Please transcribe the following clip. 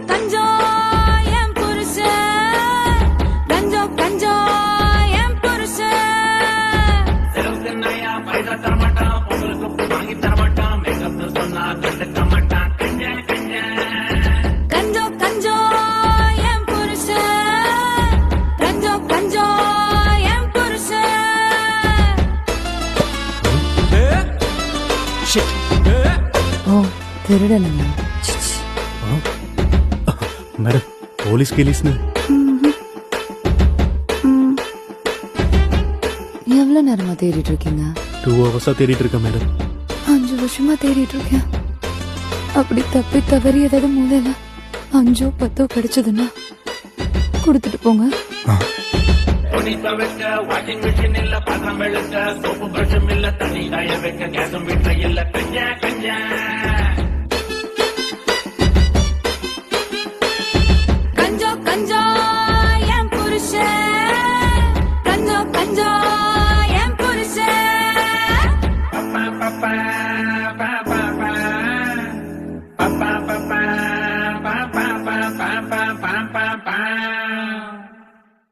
கஞ்சோ என் புருஷன், கஞ்சோ கஞ்சோ என் புருஷன். செலவுக்கு நயா பைசா தரமாட்டான், பொங்கலுக்கு வாங்கி தரமாட்டான், மேக்கப் சொன்னா கண்டுக்க மாட்டான். கஞ்ச கஞ்ச கஞ்சோ கஞ்சோ என் புருஷன், கஞ்சோ கஞ்சோ என் புருஷன். ஓ திருடனுங்க. மேடம் போலீஸ் கேலீஸ்னு எவ்வளவு நேரமா தேடிட்டு இருக்கீங்க? 2 hours தேடிட்டு இருக்கேன் மேடம். 5 வருஷமா தேடிட்டு இருக்கேன். அப்படி தப்பி தவறி ஏதாவது மூலையில 5 10 கிடைச்சதுன்னா கொடுத்துட்டு போங்க. துணி துவைக்க வாஷிங் மிஷின் இல்ல, பாத்திரம் வெளுக்க சோப்பு பிரஷும் இல்ல, தண்ணி காய வைக்க கேஸும் வீட்டுல இல்ல. கஞ்ச கஞ்ச